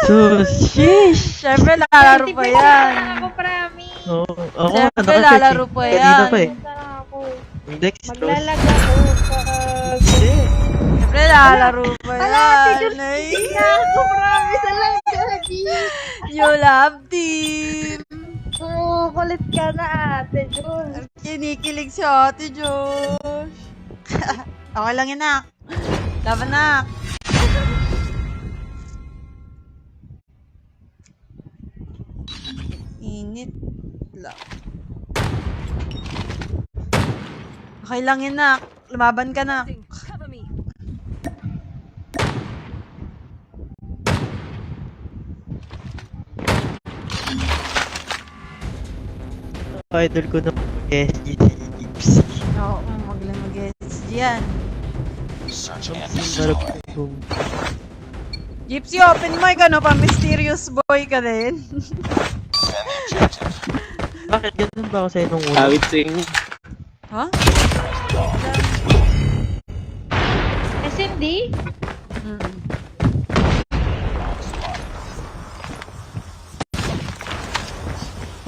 Sus! Sheesh! Siyempre, lalaro pa yan. Ako, promise. Oo, ako Siyempre, lalaro pa yan. Kanina pa eh. Sana ako. Dextrose. Maglalag ako pag... Siyempre, lalaro pa yan. Ala, Ate Jules, Ay, hindi na ako, promise. Ala, Daddy. you love team. Oo, kulit ka na, Ate Jules. Kinikilig si Ate Josh. Okay lang yun, nak. Laban, nak. Init lang. Okay lang yun, nak. Lumaban ka, nak. Idol ko na SG si Gypsy. Oo, mag-SG yan. Gypsy, open mic, ano pa? Mysterious boy ka din. Bakit ganun ba ako sa'yo nung una? Awit sing. Ha? SMD?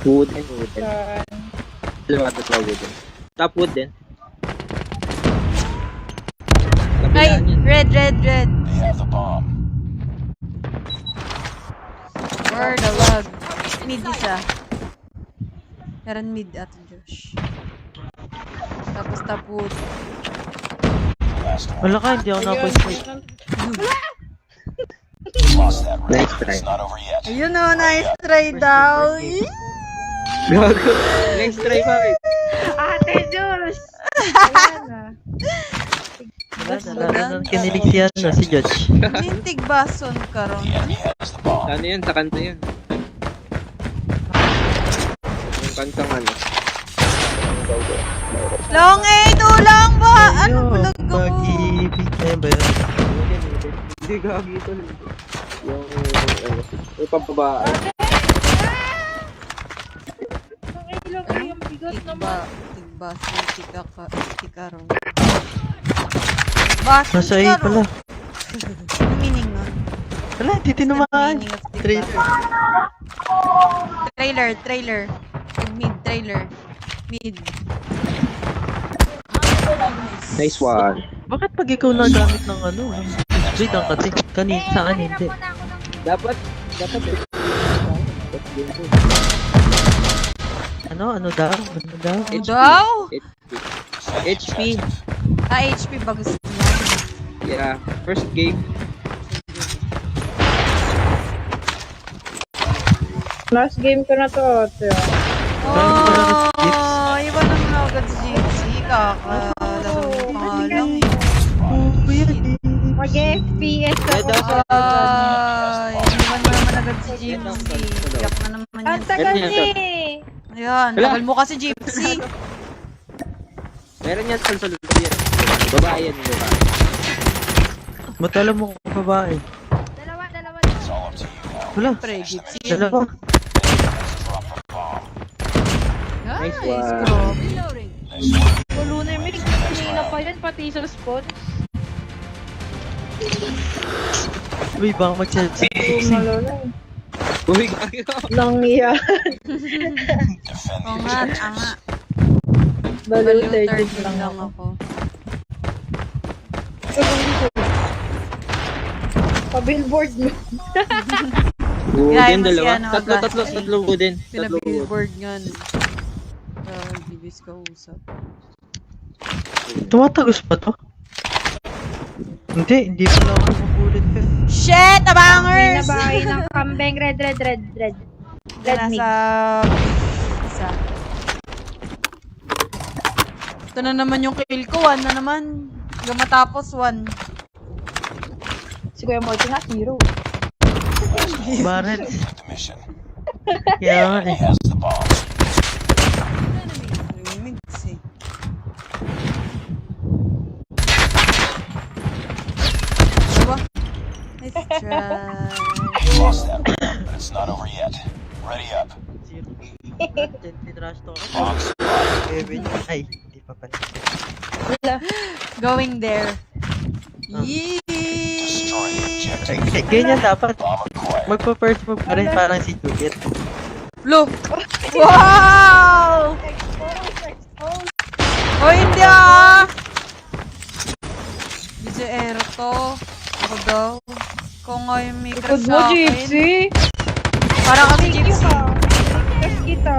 Wooden. Dalawa wooden. Top wood din. Ay, red. Or the log. Mid isa. Meron mid, Ate Josh. Tapos tapos. Wala ka, hindi ako na-point. Nice try. Ayun o, nice try daw. Gago. Nice try pa rin. Ate Jules! Ayan na. Wala, kinilig si Judge. Mintig bason ka ron. Ano yan? Sa kanta yan. Yung kantang ano. Long 8, ulang ba? Ano bulag ako? Pag-ibig na ba yun? Hindi gagi ito. Yung pababae. Ang ilog ko yung bigot naman. Tigbason, tika ron. Bason Nasa A ka pala. ron. Ano meaning nun? Wala, hindi tinamaan. Meaning of tigbason. Trailer. Trailer. Mid. Nice one. Bakit pag ikaw nagamit ng ano? Wait lang kasi. Saan hindi? Dapat. Ano daw? Ano daw? HP. HP bagus niya. Yeah. First game. Last game ko na to, ate. Iba naman agad si Gypsy. Kakalaro pa nga lang eh. Mag-FPS ako. Iba naman agad si Gypsy. Yak na naman Ang yan. tagal Meron yan, eh. Ayan, tagal mo kasi Gypsy. Meron yan sa loob yan. Babae yan. Matala mo kung babae. Dalawa. Wala. Pre, Gypsy. Dalawa. Nice Nice, one. bro. Pulo na yung mix. Kanina pa yan, pati sa spot. Uy, baka mag-selfie. Uy, gago. Lang iya. Oo nga, tanga. Balo Baliw 13 lang lang ako. ako. Pa-billboard mo. Wooden, mo si dalawa. ano, Tatlo wooden. Tatlo wooden. Pina-billboard nga. Bibis ka usap. Tumatagos pa to? Hindi pala ako magulit ka. Shit! May Abangers! nabahay ng kambeng red. Red mid. Nasa isa. Ito na naman yung kill ko. 1 na naman. Hanggang matapos 1. Si Kuya Morty nga, 0. Barrel. Kaya nga eh. Remix eh. Diba? Nice try. Lost that round, but it's not over yet. Ready up. Tinrush to ako. Bomb spotted. Kevin. Ay, hindi pa pala. Going there. Ah. Yee! Destroy the objective. Ay, ganyan dapat. Bomb acquired. Magpa-first move pa rin parang si Juliet. Lo! Wow! Oh, hindi ah! DJ Ero to. Ako daw. Kung nga yung may Likod crush mo, sa akin. Gypsy. Parang kami Thank you Gypsy. ka. Ligtas kita.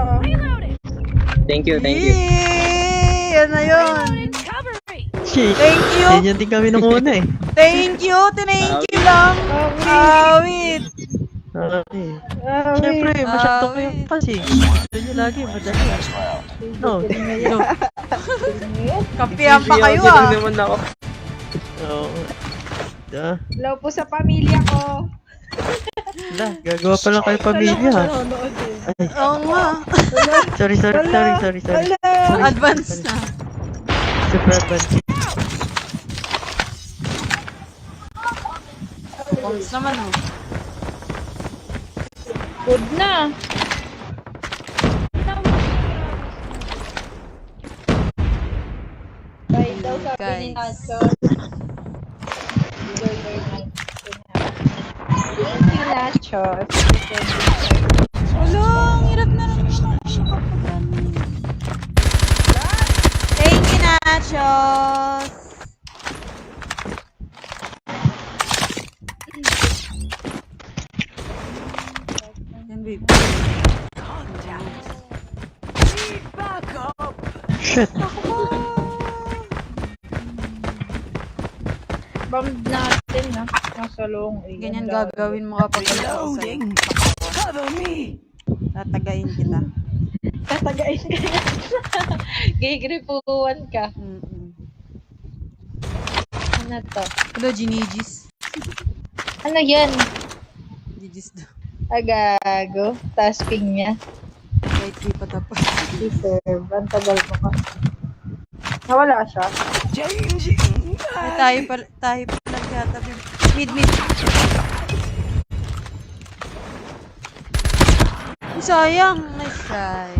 Thank you, thank you. Yee! Yan na yun. Shit. Thank you. Ganyan din kami nung una eh. Thank you. Thank you lang. Awit. Okay. Ah, Siyempre, wait. masyado ko yung kasi. Gusto nyo lagi, madali. No, no. Kampihan pa kayo Busy ah. lang naman ako. Oo. Hello po sa pamilya ko. Wala, gagawa pa lang kayo pamilya. Nanonood eh. Ay, Oo nga. sorry. Hello. Advance na. Super advance. Bombs naman oh. Good na. Bye daw sabi ni Guys. Nacho. Enjoy your night. Thank you, Nacho. Wala, ang hirap na rin ako makapagano. Thank you, Nachos! Yan, babe. Shit. Bomb natin na. Nasa long. Ganyan gagawin mo kapag wala ako sa'yo. Tatagain kita. Tatagain ka na. Gigripuan ka. Ano to? Hello, Ginigis. Ano yan? Gigis daw. Agago. Taas ping niya. Kahit di pa tapos. Deserve. Ang tagal mo ka. Nawala siya. Ay, tayo pala yata. Mid. Sayang. Nice try.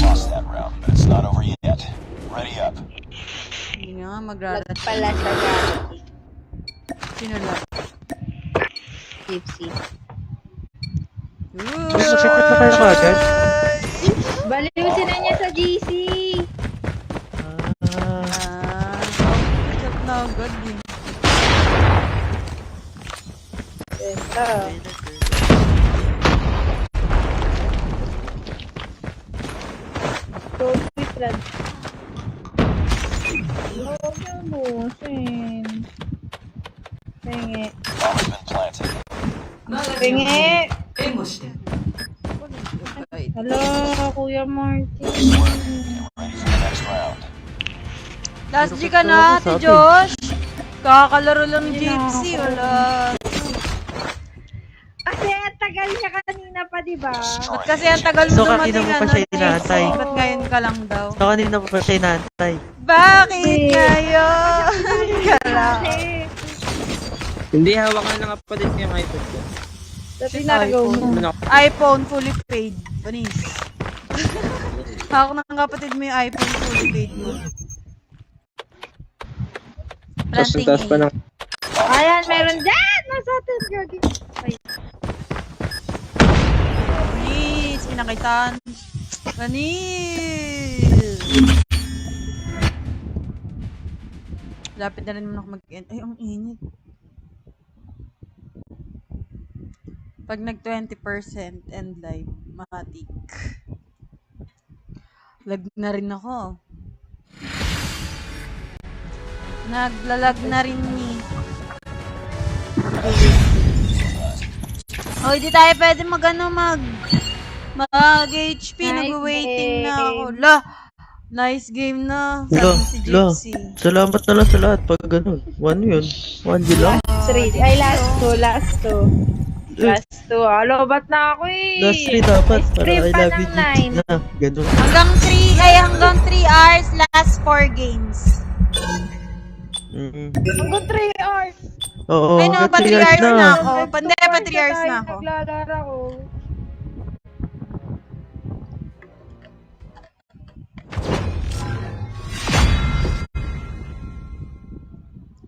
Lost that round, but it's not over yet. Ready up. Hindi nga, Lag magrarat. pala siya gamit. Sino lang? Gypsy. Masakit na kayo kagad? Baliw sila niya sa GC. Chat na agad din. Benta. So, sweet lang. Huwag yung busin. Pingi. Bomb has been planted. Pingi! Hello, Kuya Martin. Ready for the next round. Last G ka na, Ate Josh. Kakalaro lang ni Gypsy. Wala. Kasi ang tagal niya kanina pa, di ba? Ba't kasi ang tagal mo So, dumating kanina mo pa siya inaantay. Ba't ngayon ka lang daw? So, kanina pa pa siya inaantay. Bakit ngayon ka lang? Hindi, hawakan lang pa din yung iPad ko. Dati nagaw mo. Ano? iPhone fully paid. Panis. Ako ng kapatid mo yung iPhone fully paid mo. Tapos pa ng... Ayan, meron dyan! Nasa atin, Gagi. Ay, Panis. Pinakitan. Panis. Lapit na rin naman ako mag-end. Ay, ang init. Pag nag 20% end live, matik. Lag na rin ako. Naglalag na rin ni. Oh, hindi tayo pwede mag-HP. Nice Nag-waiting na game. ako. La! Nice game na. Lo, Sabi si lo. Gypsy. Salamat na lang sa lahat pag ganun. 1 yun. 1 yun lang. three. Ay, last two. Last two. Lobat na ako eh. Last 3 dapat. Para Stream I pa love you, ng GT 9. na. Ganun. Hanggang 3 hours, last 4 games. Hanggang 3 hours. Oo, Ay no, hanggang pa 3 3 hours na na. ako. Pande, pa 3 hours na ako. Naglalaro ko.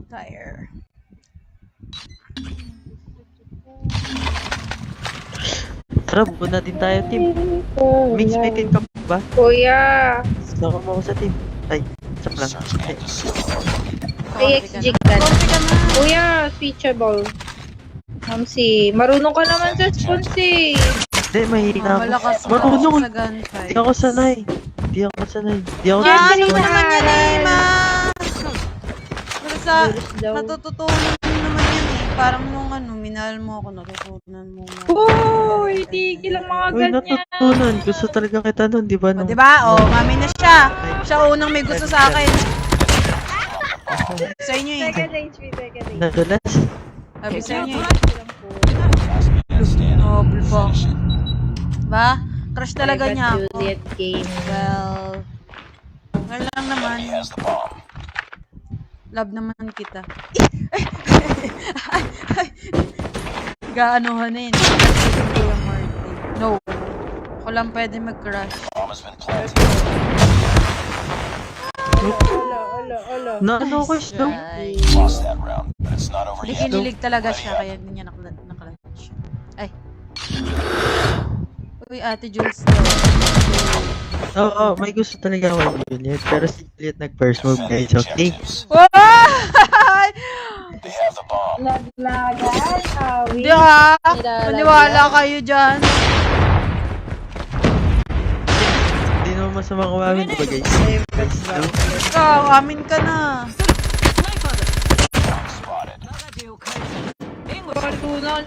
Tire. Tara, buna din tayo, team. Mix, may team ka ba? Kuya. Sama mo ako sa team. Ay, sak lang. Search Ay, and destroy. AXG ka. Konti ka na. Kuya, switchable. Mamsi, marunong ka naman sa spons eh. hindi, mahina ako. Malakas mo Marunong. sa gunfight. Hindi ako sanay. Hindi ako sanay. Hindi ako Ah, ano Hindi sanay. naman yan eh, ma? Pero sa, Virus daw. natututunan mo naman yan eh. Parang nung ano, minahal mo ako, natutunan mo. Uy, tigil ang mga Uy, ganyan. natutunan. Gusto talaga kita nun, di ba? O, diba? O, mami na siya. Siya unang may gusto sa akin. Sa inyo eh. Second HP, second HP. Nadulas. Sabi sa inyo eh. Last man standing. Noble po. Finish it. Ba? Crush talaga Private niya ako. Juliet game. Well lang naman. He has the bomb. Love naman kita. Gaanohan na yun. Kuya Martin. No. Ako lang pwede mag-crush. Bomb has been planted. Ala. Na ano ko is no? Ay. Lost that round, but it's not over Hindi yet. kinilig talaga siya, kaya hindi niya nakalunch. Ay. Uy, Ate Jules daw. Oo, may gusto talaga ako kay Juliet. Pero si Juliet nag-first move Defend guys, the okay? objectives. Why? They have the bomb. Naglagan, awi. Hindi ha? Maniwala kayo dyan. Hindi naman masamang umamin, di ba guys? Ikaw, amin ka na. Bomb spotted.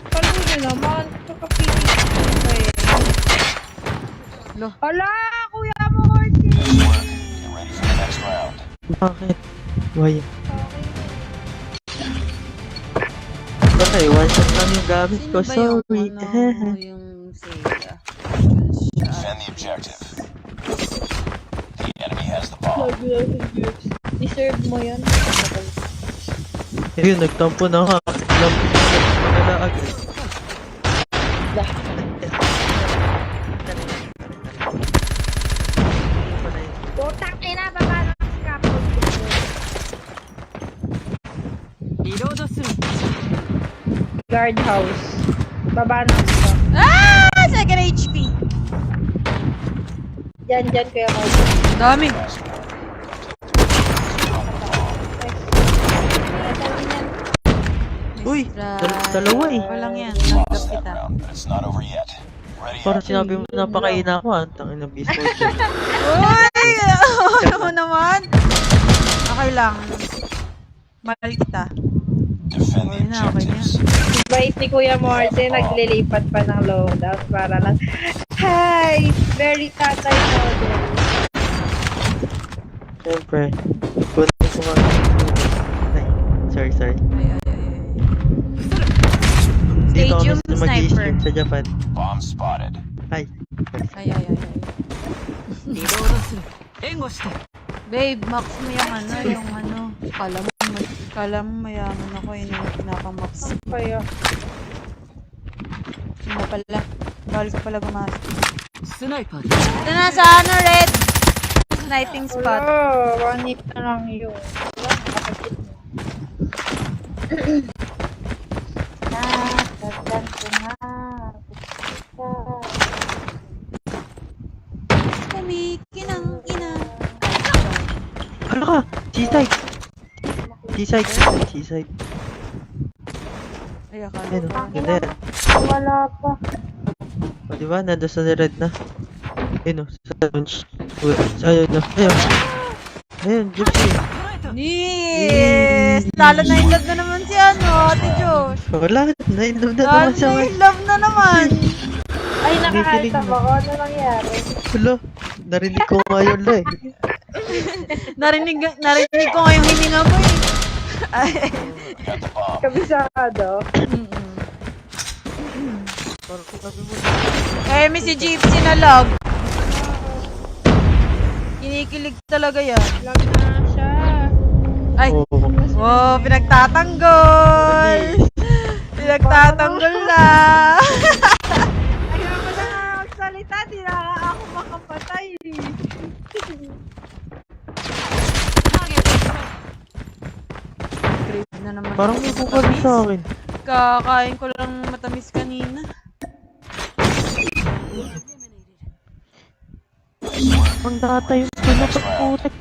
Palunan naman. Kakapili. Lo. Hala, kuya mo, Horty. Nice work. Get ready for the next round. Bakit? Why? Okay, one shot lang yung gamit ko. Sino ba Sorry. yung, ano, yung Sega? Defend the objective. The enemy has the bomb. Deserve mo yan. Ayun, nagtampo na nga. Wala agad. Putang ina, baba ng scaffold. Guard house. Baba ng scaffold. Ah! Second HP! Diyan, kuya mo. Dami. Uy, Right. dalawa eh. Walang yan. Tanggap Lost that kita. round, but it's not over yet. Ready Parang up. sinabi mo napakaina ako ah. Tangin ng beast mode dyan. Uy! Ano mo naman? Okay lang. Mahal kita. Defend the Okay na, okay na. objectives. Bait ni Kuya Morte, naglilipat pa ng loadout para lang, hi! Very tatay model. Siyempre. Kunin ko nga. Ay, sorry. Ay. Dito Stadium kami sniper. mag-i-stream sa Japan. Bomb spotted. Ay. Ay. Babe, max mo yung ano. Kala mo mayaman ako, yun yung pinaka-max. Kaya, Yun na pala. Bawal ka pala gumastos. Ito na sa ano, red. Sniping spot. one hit na lang yun. Wala, nakapagit mo. Tagdan ko na. Kumikinang ina. Ano ka? G-side. G-side. Ay, akala Ayun ko. o. Ganda yan. Wala pa. O diba? Nandun sa red na. Ayun o. Sa launch. Ayun na. Ayun, gypsy. Yes! Lalo na in love na naman si ano, Ate Josh. Wala. Na-inlove na Lalo naman siya. na in love na naman. Ay, Kilig naka-alta mo. ako. Ano nangyari? Wala. Narinig ko ngayon na eh. Narinig ko ngayong hininga mo eh. Ay. Got the bomb. Kabisado. Parang sabi mo. Eh, may si Gypsy na love. Kinikilig talaga yan. Lag na siya. Ay. Oo. Oh, pinagtatanggol. Pinagtatanggol na. Ayaw ko na nga magsalita. Di na ako makapatay. Crave na naman. Parang may bukal sa akin. Kakain ko lang matamis kanina. Ang data yung pinapagputik.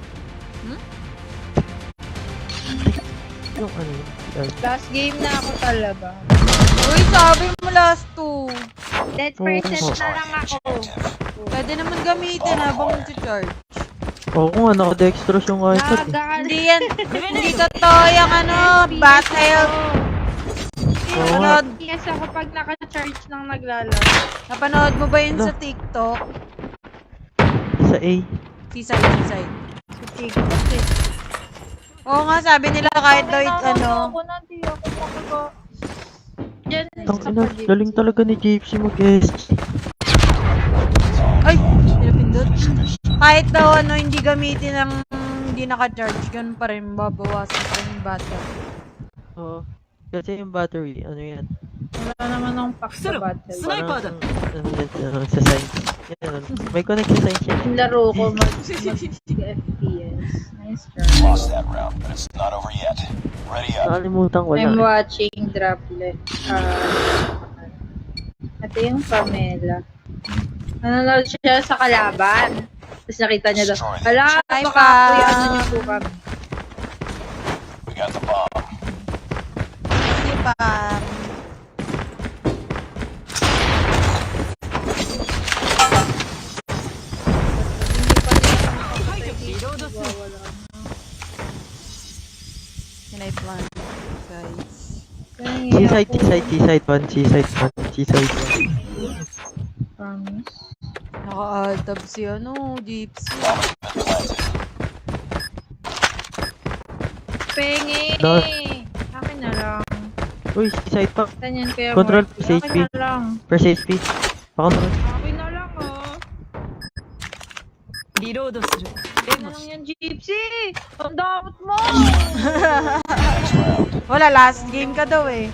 Yung ano yun? Last game na ako talaga. Uy, sabi mo last 2. 10% na lang ako. Pwede naman gamitin habang nag-charge. Oo nga, nakadextrose yung iPad. Hindi yan. Hindi totoo yung ano, battle. Oo nga. Napanood, Yes, ako pag naka-charge nang naglalaro. napanood mo ba yun sa TikTok? Sa A. Seaside. Sa TikTok eh. Oo nga, sabi nila kahit daw ano. Ako na, di ako makaga. Diyan, Tang sa ina, pagid. galing talaga ni Gypsy mag-guest. Ay, pinapindot. Kahit daw ano, hindi gamitin ng hindi naka-charge, ganun pa rin, babawasan pa rin yung battle. Oo. Kasi yung battery, ano yan? Wala naman akong pack sa battle. Parang, ano yan, sa science. Yan, ano. May connect sa science yan. Yung laro ko mag-FPS. Nice try. Lost that round, but it's not over yet. Ready up. Nakalimutan ko I'm lang. watching Droplet. Ito yung Pamela. Nanonood siya sa kalaban. Tapos nakita niya daw, hala, Hi, baka Pam. kuya, ano niyo po kami. We got the bomb. Hindi pa. Can I plan, guys? C-side, C-side, C-side 1, C-side 1, C-side 1. Promise. Naka-altab si ano, Gypsy. Penge! Dos. Akin na lang. Uy, C-side pa. Tanyan kaya Control, Morty. save Akin speed. na lang. Press HP. Pa-control. Akin na lang, oh. リロードする。 Akin na lang yan, Gypsy! Ang damot mo! Wala, last game ka daw eh.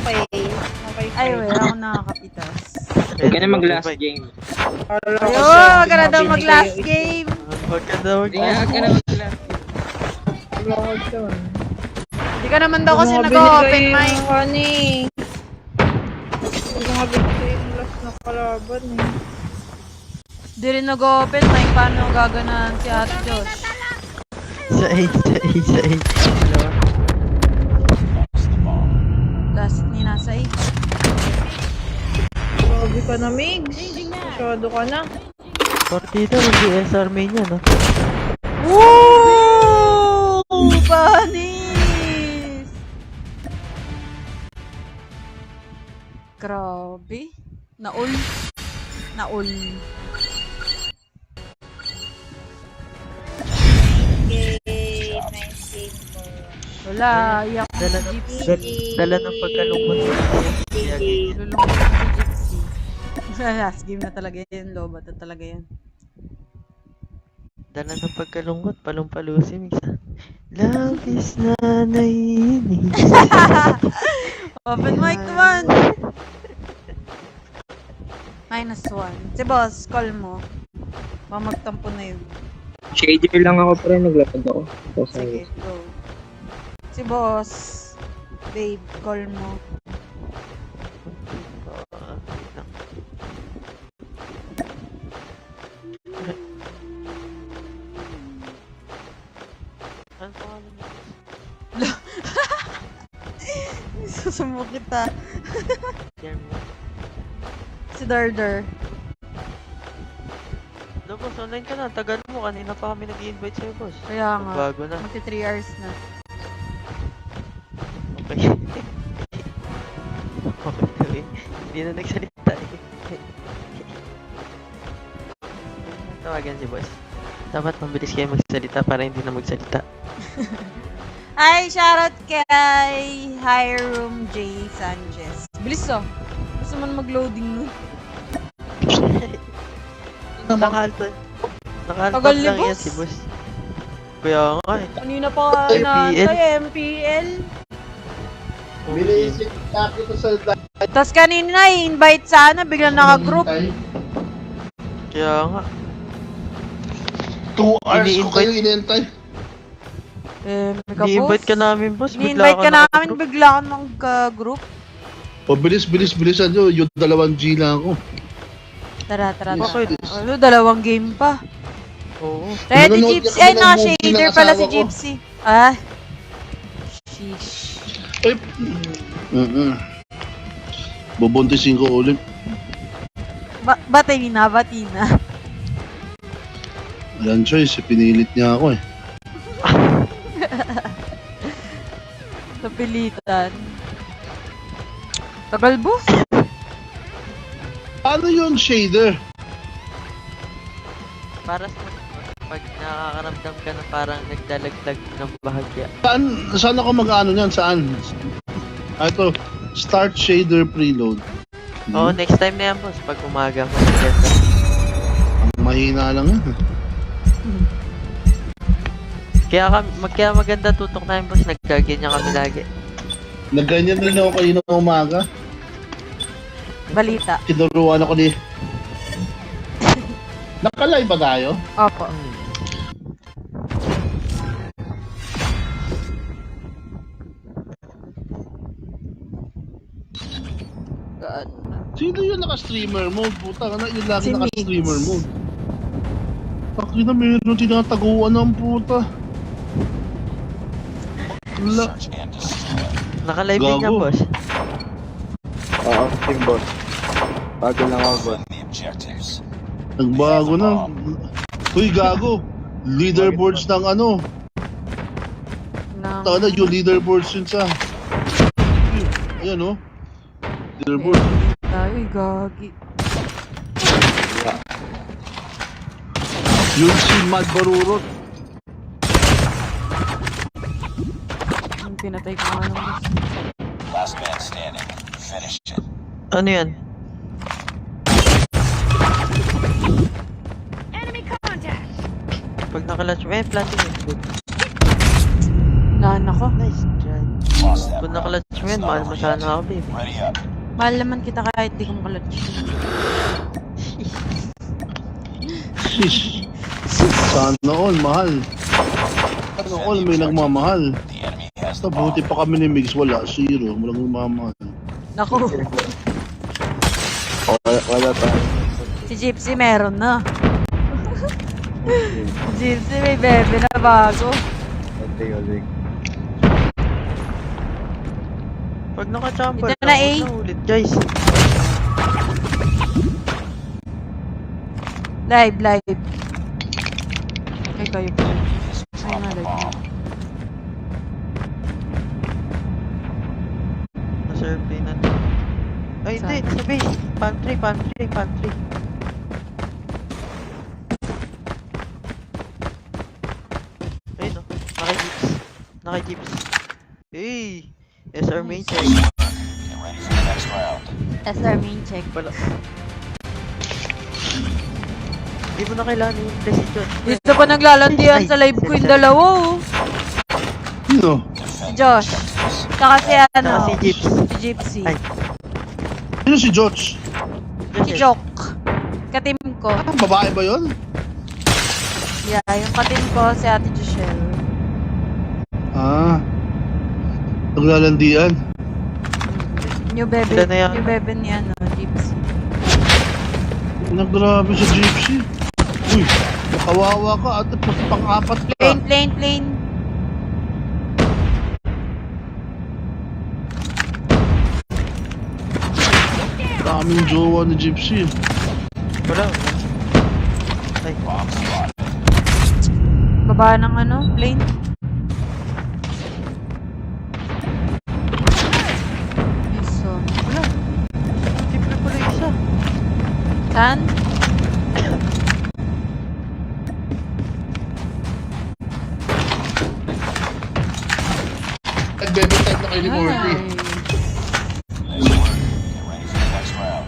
Okay. Okay, Ay, wala ako nakakapitas. Huwag ka na mag-last game. Ayun, wag ka na daw mag-last game. Huwag ka daw Hindi nga, huwag ka na mag-last game. Hindi ka naman daw kasi nag-open mic. Hindi ko nga binigay yung last na kalaban eh. Hindi rin nag-open mic. Paano gaganahan si Ate Diyos? Sa A, sa A, sa A. Dalawa. Last ni nasa 8. Grabe ka na, Migs. Masyado ka na. Partida, hindi SR main yan, ah. Woo! Panis! Grabe. Naul. Naul. Yay! Nice game po. Wala, iyak na Dala si ng, Gypsy. dala ng pagkalungkot. Kaya ganyan. Lulungkot si Gypsy. Last game na talaga yan, lobat na talaga yan. Dala ng pagkalungkot, palumpalo si Mix. Love is na naiinis. Open mic naman! -1. Si boss, call mo. Baka magtampo na yun. Shader lang ako pero naglapad ako. Sige, go. Si boss, babe, call mo. Ano pangalan mo? Susumo kita. Yan mo. Si Darder. No, boss, online ka na. Tagal mo. Kanina pa kami nag-i-invite sa'yo, boss. Kaya nga. Bago na. Magti 3 hours na. Okay. Okay. Hindi na nagsalita eh. Tawagan si boss. Dapat mabilis kayo magsalita para hindi na magsalita. Ay, shoutout kay High Room J. Sanchez. Bilis oh. Gusto man mag-loading nun. Nakahalta. Nakahalta Tagal ni lang yan boss. si boss. Kaya nga eh. Kanina pa naantay, MPL. Binisip natin ito sa Tapos kanina i-invite sana, biglang naka-group. Kaya nga. 2 hours ko Ini-invite- kayo inintay. Mega Ni-invite boss. ka namin, boss. Ni-invite ka namin, naka-group. bigla ka mag-group. Bilisan nyo. Yung 2G lang ako. Tara, tara, Bakit? tara. Ano, dalawang game pa. Oo. Ready, Nanonood Gypsy? kasi Ay, ng movie naka-shader ng pala si asawa ko. Gypsy. Ah. Sheesh. Ay, bubuntisin ko ulit. Bati na. Walang choice, pinilit niya ako eh. Napilitan. Tagal, boss. Ano yun, shader? Para sa pag nakakaramdam ka na parang nagdalagdag ng bahagya. Saan ako mag-ano niyan? Saan? Ito, start shader preload. Oo, next time na yan, boss. Pag umaga, maganda. Ang mahina lang yan. Kaya maganda tutok na yan, boss. Nagkaganyan kami lagi. Nagganyan rin ako kanina umaga. Balita. Tinuruan ako ni... Naka-live ba tayo? Opo. God. Sino yung naka-streamer mode? Puta ka na, yun lagi Si naka-streamer Mix. mode. Taki na, meron tinataguan ng puta. Wala. Search and destroy. Nakalive din yan, Gago. boss. Oo, team boss. Bago lang ako, boss. Defend the objectives. Nagbago na. Uy, gago. Leaderboards ng ano. Nang... Taka na, yung leaderboards yun sa... Ayan oh. Leaderboards. Ay, gagi. Yun si Mad Barurot. Yung pinatay ko nga ng boss. Last man standing. Finish it. Ano yan? Pag nakalatch mo, planting yun. Good. Naan ako. Nice try. Lost that Pag round. nakalatch mo yan, mahal mo sana ako, babe. Ready up. Mahal naman kita kahit di ko makalatch. Shish. Sana all, mahal. Sana all, may nagmamahal. The enemy has Basta the bomb. buti pa kami ni Mix, wala. Zero. Walang nagmamahal. Naku. Wala pa. Si Gypsy meron na. Gypsy may bebe na bago. Ulig. Pag naka-chamber, Ito na, A. ulit, guys. Live. Ay, kayo pa. Ay, nga live. Na-survey na to. Ay, hindi. Sa base. Pantry. Ayun o. Naka-jeeps. Hey! SR main check. Get ready for the next round. SR main check. Wala. Hindi mo na kailangan yung precision. Dito pa naglalandian sa live ko yung dalawa, oh. Sino? Si Josh. Saka si ano. Saka si Gyps. Si Gypsy. Ay. Sino si Josh? Si Jok. Katim ko. Ah, babae ba yun? Yeah, yung katim ko si Ate Joshelle. Ah. Naglalandian. New bebe. Ilan na yan? New bebe ni ano, Gypsy. Naggrabe sa gypsy. Uy, kawawa ka at pang-apat ka. Plane. Daming jowa ni gypsy. Wala. Ay. Baba ng ano, plane. Eso. Wala. Triple pala yung isa. Saan? Nagbebe type na kayo ni Morty. Ay. Nice work. Get ready for the next round.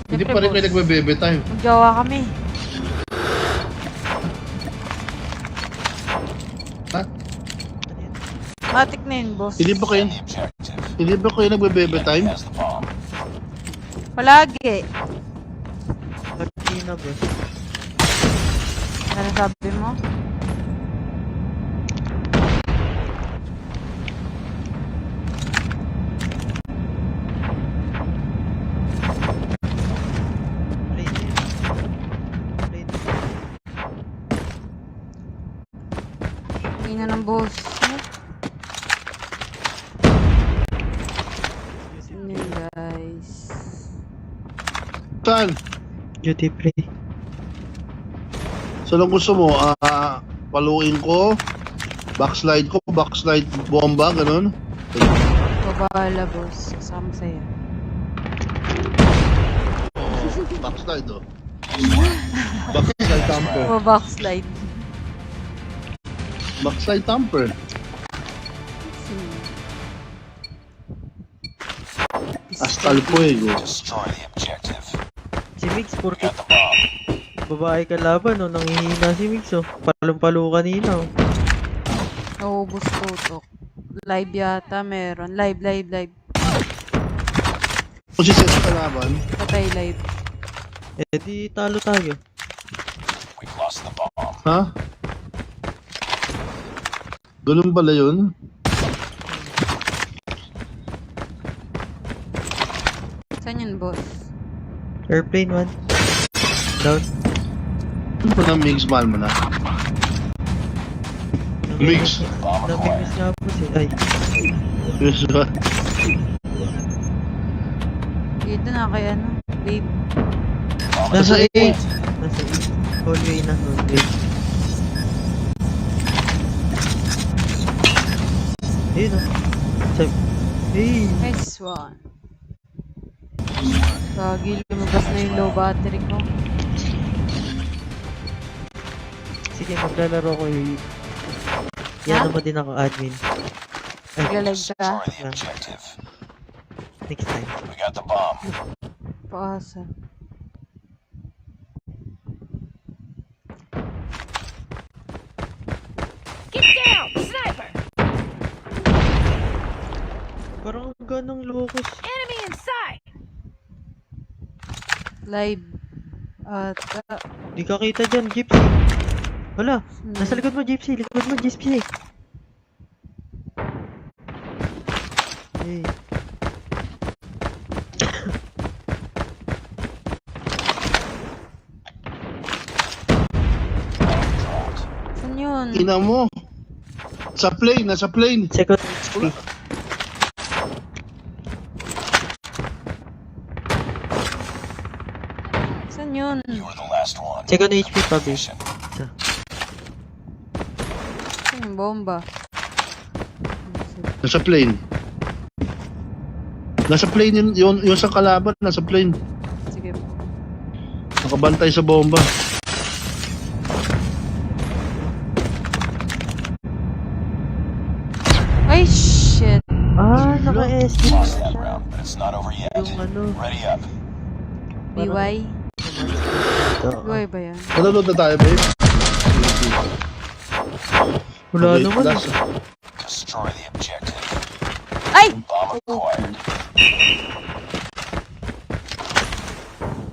Hindi pa rin kayo nagbebebe time. Magjawa kami. Ha? Ano yan? Matik na yun, boss. Hindi ba kayo, Defend the objective. hindi ba kayo nagbebebe The time? enemy has the bomb. Palagi. Nagtina, boss. Ano sabi mo? Play na yun. nga ng boss. Yun guys. Saan? Duty free. So, anong gusto mo? Paluin ko? Backslide ko? Backslide bomba? Ganun? Babahala boss. Kasama sa'yo. Backslide, oh. Backslide tamper. O backslide. Backslide tamper. Hasta el fuego. Destroy the objective. Si Mix, We porket got the bomb. babae ka laban, no? Nangihina si Mix, oh. Palong-palo kanina, oh. Naubos tutok. Live yata meron. Live. Kung si Seth kalaban, Patay live. Eh, di talo tayo. We've lost the bomb. ha? Ganun pala yun? Saan yun boss? Airplane 1. Down. Ano pa na mix mahal mo na? Mix. Bomb Namimiss acquired. nga po si... Ay, Yes, ba? Dito na kay ano? Babe. Bomb nasa Nasa 8. Nasa 8. Hallway na, hallway. Ayun, oh. Hey! Nice one. Gagi, lumabas na yung low battery ko. Sige, maglalaro ko yung... Yan naman din ako admin. Ay, Naglalag ka? Destroy the objective. next time. We got the bomb. Paasa. Parang ang ganang locus. Live. At, Di ka kita dyan, Gypsy. Wala, nasa likod mo, Gypsy. Likod mo, Gypsy. Hey. saan yun? Ina mo. Sa plane, nasa plane. Second HP. Saan yun? You were the last one. Second HP pa, babe. Mission. Saan yung bomba? Nasa plane. Nasa plane yun sa kalaban, nasa plane. Sige po. Nakabantay sa bomba. Ay, shit. Ah, naka-SD. Lost that round, but it's not over yet. Yung ano. Ready up. BY? Ito. BY ba yan? Nanonood na tayo, babe. Wala Okay, naman. last. Destroy the objective. Ay! Bomb acquired.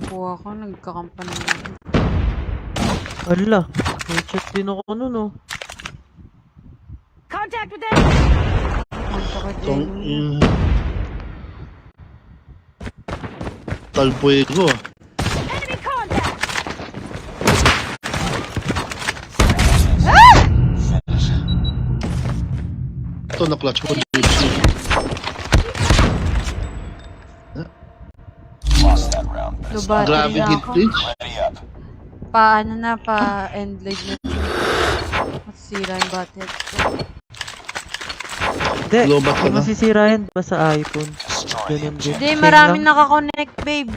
Kuha ko, nagkakampan na. Ala, may check din ako nun, oh. Tong, Talpuego. Finish it. Ito na clutch mo, Gypsy. Lost that round, but it's not Low Grabe battery na hit ako. reach. ready up. Pa-ano na, pa-end leg na. Masira yung battery. Hindi, Low back hindi ka na. masisira yan basta iPhone. Destroy the Ganun din. Hindi, Same maraming lang. nakakonect, babe.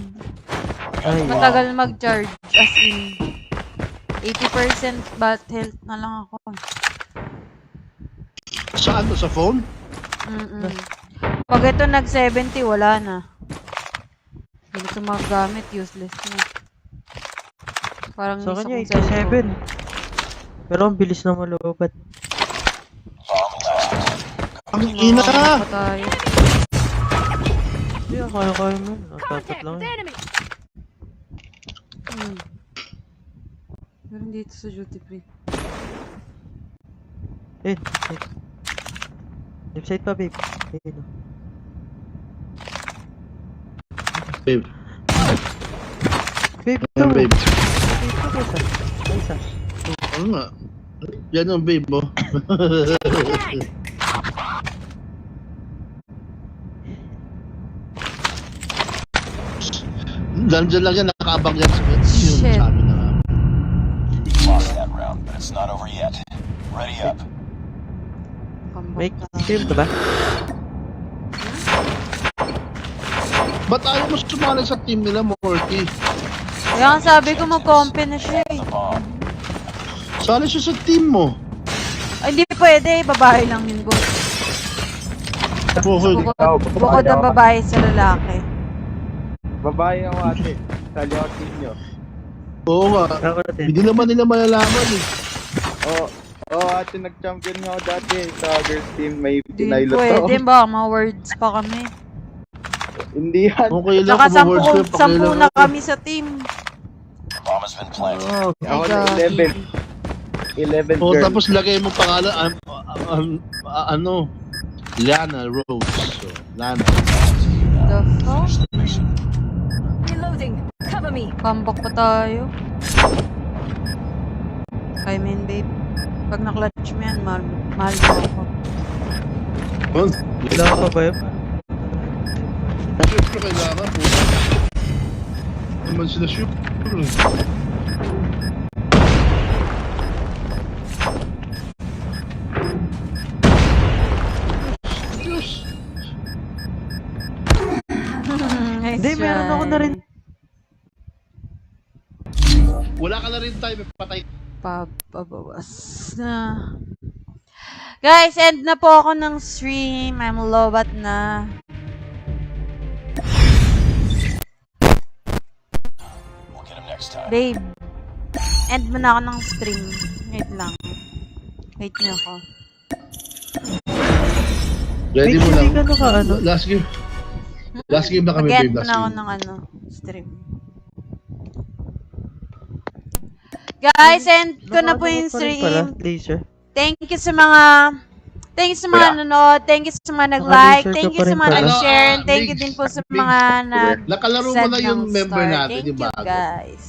Ay, Matagal mag-charge. As in, 80% bat health na lang ako. Saan to? Sa phone? Pag ito nag-70, wala na. Hindi na ito magagamit, useless na. Parang sa isa kanya, kong cellphone. 87. Pero ang bilis na malobat. Bomb dropped. Ang ina ka! Pa tayo. Hindi, kaya mo. Natapat lang yun. Meron dito sa duty free. Eh, left side pa, babe. Ayun, oh. Babe. Babe, ito. Ayan, babe. Ito, isa. Isa. Ano nga? Yan ang babe mo. Diyan lang yan, nakaabang yan sa Shit. sabi na nga. Lost that round, but it's not over yet. Ready up. May Pambak stream ka ba? Ba't ayaw mo sumali sa team nila, Morty? Kaya nga sabi ko mag-compy na siya eh. The bomb. Sali siya sa team mo. Ay, hindi pwede. Babae lang yun, boss. Bukod. Bukod ang babae sa lalaki. Babae ako ate. Sali ako team nyo. Oo nga. Ako natin. Hindi naman nila malalaman eh. Oo ate, nag-champion nga ako dati sa girls team. May Hindi pinailot ako. pwede. Baka ma-words pa kami. Hindi yan. Okay lang Tsaka kung ma-words ko, sampu pakialam na ako. kami sa team. Bomb has been planted. Oh, Ako na Gagi. 11 O girls. tapos lagay mo pangalan, ano, Lana Rose. So, Lana. The fuck? Finish the mission. Reloading. Cover me. Pambak pa tayo. I mean, babe. Pag na-clutch mo yan, mahal mo ako. Well, wala ka ba yun? syempre kailangan po. Naman sila syempre. Diyos. Nice Hindi, meron ako na rin. Wala ka na rin time, patay. Pabawas na. Guys, end na po ako ng stream. I'm lobat na. We'll get him next time. Babe, end mo na ako ng stream. Wait lang. Wait niyo ako. Ready Wait, mo lang. hindi ka naka ano. Last game. Last game na kami, Mag-end babe. mo Last na ako game. ng stream. Guys, end ko na po yung Nakagawa pa rin pala, stream. laser. Thank you sa mga nanonood. Thank you sa mga nag-like. Naka-laser Thank ka you pa sa rin mga pala. nag-share. And thank you Bigs, din po sa Bigs. mga nag Nakalaro mo send na yung ng member star. natin, Thank yung you bago. guys.